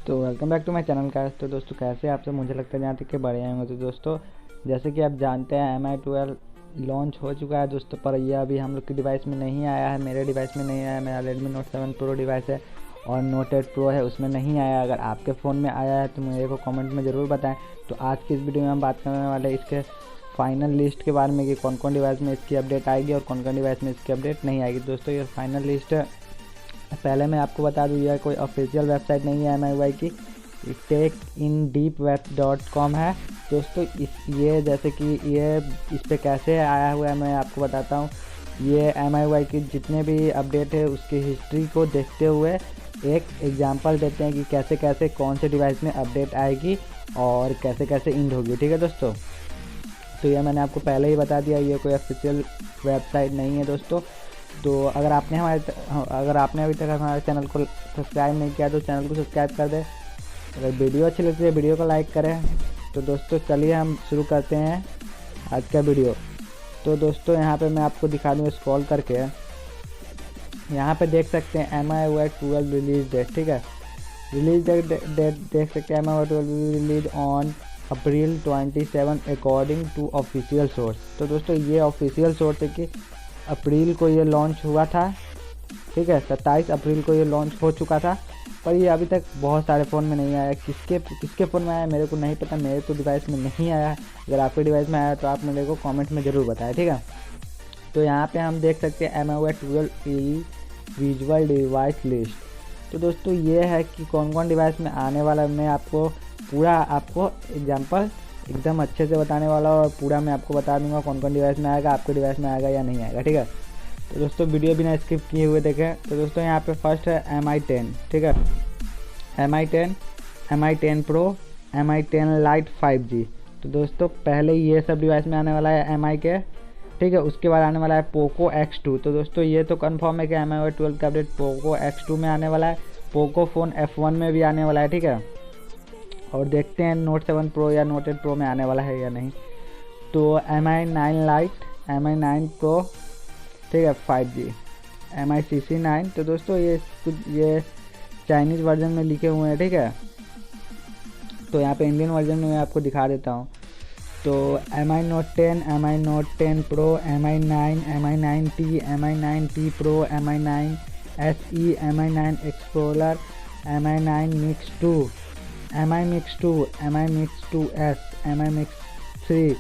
तो welcome back to my channel का। तो दोस्तों कैसे आप सब, मुझे लगता है जहाँ तक कि बढ़िया होंगे। तो दोस्तों जैसे कि आप जानते हैं MI 12 लॉन्च हो चुका है दोस्तों, पर यह अभी हम लोग की डिवाइस में नहीं आया है। मेरे डिवाइस में नहीं आया, मेरा Redmi Note 7 Pro डिवाइस है और Note 8 Pro है, उसमें नहीं आया। अगर आपके फ़ोन में आया है तो मेरे को कमेंट में ज़रूर बताएं। तो आज की इस वीडियो में हम बात करने वाले इसके फाइनल लिस्ट के बारे में कि कौन कौन डिवाइस में इसकी अपडेट आएगी और कौन कौन डिवाइस में इसकी अपडेट नहीं आएगी। दोस्तों ये फाइनल लिस्ट पहले मैं आपको बता दूँ, यह कोई ऑफिशियल वेबसाइट नहीं है MIUI की, techindeepweb.com है दोस्तों। ये जैसे कि ये इस पे कैसे आया हुआ है मैं आपको बताता हूँ। ये MIUI की जितने भी अपडेट है उसकी हिस्ट्री को देखते हुए एक एग्जांपल देते हैं कि कैसे कैसे कौन से डिवाइस में अपडेट आएगी और कैसे कैसे एंड होगी। ठीक है दोस्तों, तो ये मैंने आपको पहले ही बता दिया, ये कोई ऑफिशियल वेबसाइट नहीं है दोस्तों। तो अगर आपने अभी तक हमारे चैनल को सब्सक्राइब नहीं किया तो चैनल को सब्सक्राइब कर दें। अगर वीडियो अच्छी लगती है वीडियो को लाइक करें। तो दोस्तों चलिए हम शुरू करते हैं आज का वीडियो। तो दोस्तों यहाँ पे मैं आपको दिखा दूँ स्क्रॉल करके, यहाँ पे देख सकते हैं MIUI 12 रिलीज डेट। ठीक है, रिलीज डेट देख सकते हैं MIUI 12 release on April 27 according to official source. तो दोस्तों ये ऑफिशियल सोर्स है कि अप्रैल को ये लॉन्च हुआ था। ठीक है, 27 अप्रैल को ये लॉन्च हो चुका था, पर ये अभी तक बहुत सारे फ़ोन में नहीं आया। किसके फ़ोन में आया मेरे को नहीं पता, मेरे तो डिवाइस में नहीं आया। अगर आपके डिवाइस में आया तो आप मेरे को कमेंट में ज़रूर बताएं। ठीक है, तो यहाँ पे हम देख सकते हैं MIUI 12 विजुअल डिवाइस लिस्ट। तो दोस्तों ये है कि कौन कौन डिवाइस में आने वाला है। मैं आपको एग्जाम्पल एकदम अच्छे से बताने वाला हूँ और पूरा मैं आपको बता दूंगा कौन कौन डिवाइस में आएगा, आपके डिवाइस में आएगा या नहीं आएगा। ठीक है, तो दोस्तों वीडियो बिना स्किप किए हुए देखें। तो दोस्तों यहाँ पे फर्स्ट है MI 10। ठीक है, MI 10, MI 10 Pro, MI 10 Lite 5G। तो दोस्तों पहले ये सब डिवाइस में आने वाला है MI के। ठीक है, उसके बाद आने वाला है POCO X2। तो दोस्तों ये तो कंफर्म है कि MIUI 12 का अपडेट POCO X2 में आने वाला है, POCOPHONE F1 में भी आने वाला है। ठीक है, और देखते हैं Note 7 Pro या Note 8 Pro में आने वाला है या नहीं। तो MI 9 Lite, MI 9 Pro, ठीक है 5G, MI CC 9। तो दोस्तों ये चाइनीज़ वर्जन में लिखे हुए हैं। ठीक है, तो यहाँ पे इंडियन वर्जन में मैं आपको दिखा देता हूँ। तो MI Note 10, MI Note 10 Pro, MI 9, MI 9T, MI 9T Pro, MI 9 SE, MI 9 Explorer, MI 9 Mix 2, MI Mix 2, MI Mix 2S, MI Mix 3,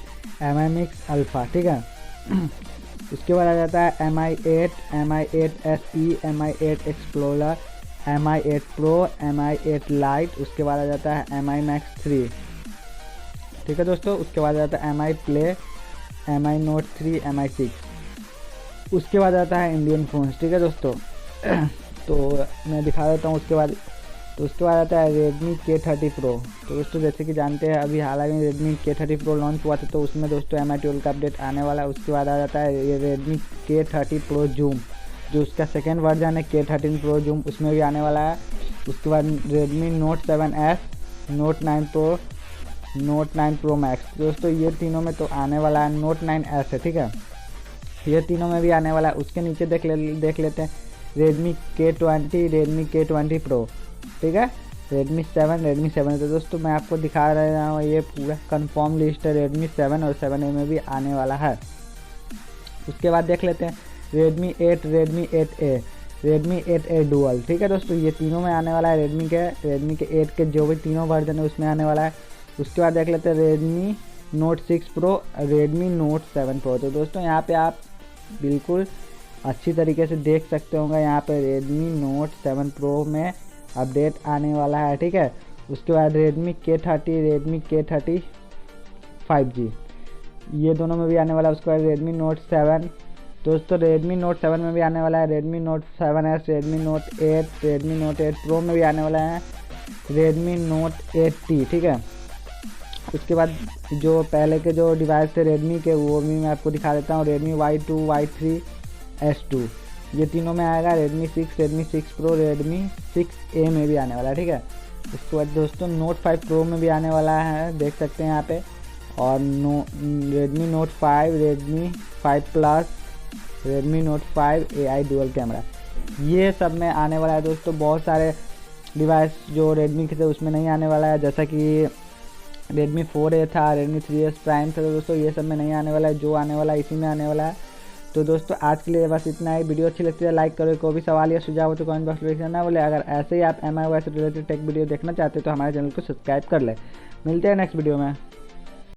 MI Mix Alpha। ठीक है, उसके बाद आ जाता है MI 8, MI 8 SE, MI 8 Explorer, MI 8 Pro, MI 8 Lite। उसके बाद आ जाता है MI Max 3। ठीक है दोस्तों, उसके बाद आ जाता है MI Play, MI Note 3, MI 6। उसके बाद आता है इंडियन फ़ोन्स। ठीक है दोस्तों, तो मैं दिखा देता हूँ। उसके बाद आता है Redmi K30 Pro। तो दोस्तों जैसे कि जानते हैं अभी हालांकि Redmi K30 Pro लॉन्च हुआ था, तो उसमें दोस्तों MI 12 का अपडेट आने वाला है। उसके बाद आ जाता है ये Redmi K30 Pro Zoom, जो उसका सेकेंड वर्जन है K13 Pro Zoom, उसमें भी आने वाला है। उसके बाद Redmi Note 7S, Note 9 Pro, Note 9 Pro Max। दोस्तों ये तीनों में तो आने वाला है। Note 9S है, ठीक है, ये तीनों में भी आने वाला है। उसके नीचे देख लेते हैं Redmi K20, Redmi K20 Pro। ठीक है, Redmi 7। तो दोस्तों मैं आपको दिखा रहा हूँ, ये पूरा कंफर्म लिस्ट है। Redmi 7 और 7A में भी आने वाला है। उसके बाद देख लेते हैं Redmi 8, Redmi 8A, Redmi 8A Dual। ठीक है दोस्तों, ये तीनों में आने वाला है। Redmi के 8 के जो भी तीनों वर्जन है उसमें आने वाला है। उसके बाद देख लेते हैं Redmi Note 6 Pro, Redmi Note 7 Pro। तो दोस्तों यहाँ पे आप बिल्कुल अच्छी तरीके से देख सकते होंगे, यहाँ पे Redmi Note 7 Pro में अपडेट आने वाला है। ठीक है, उसके बाद Redmi K30, Redmi K30 5G, ये दोनों में भी आने वाला है। उसके बाद Redmi Note 7। दोस्तों Redmi Note 7 में भी आने वाला है। Redmi Note 7S, Redmi Note 8, Redmi Note 8 Pro में भी आने वाला है। Redmi Note 8T। ठीक है, उसके बाद जो पहले के जो डिवाइस थे Redmi के, वो भी मैं आपको दिखा देता हूँ। Redmi Y2, Y3 S2, ये तीनों में आएगा। Redmi 6, Redmi 6 Pro, Redmi 6A में भी आने वाला है। ठीक है, उसके बाद दोस्तों Note 5 Pro में भी आने वाला है, देख सकते हैं यहाँ पे। और Redmi Note 5, Redmi 5 Plus, Redmi Note 5 AI dual camera, ये सब में आने वाला है दोस्तों। बहुत सारे डिवाइस जो रेडमी के थे उसमें नहीं आने वाला है, जैसा कि Redmi 4A था, Redmi 3S प्राइम था। तो दोस्तों ये सब में नहीं आने वाला है, जो आने वाला है इसी में आने वाला है। तो दोस्तों आज के लिए बस इतना ही। वीडियो अच्छी लगती है लाइक करो, कोई भी सवाल या सुझाव हो तो कमेंट बॉक्स में लिखना ना बोले। अगर ऐसे ही आप MIUI से रिलेटेड टेक वीडियो देखना चाहते हो तो हमारे चैनल को सब्सक्राइब कर ले। मिलते हैं नेक्स्ट वीडियो में।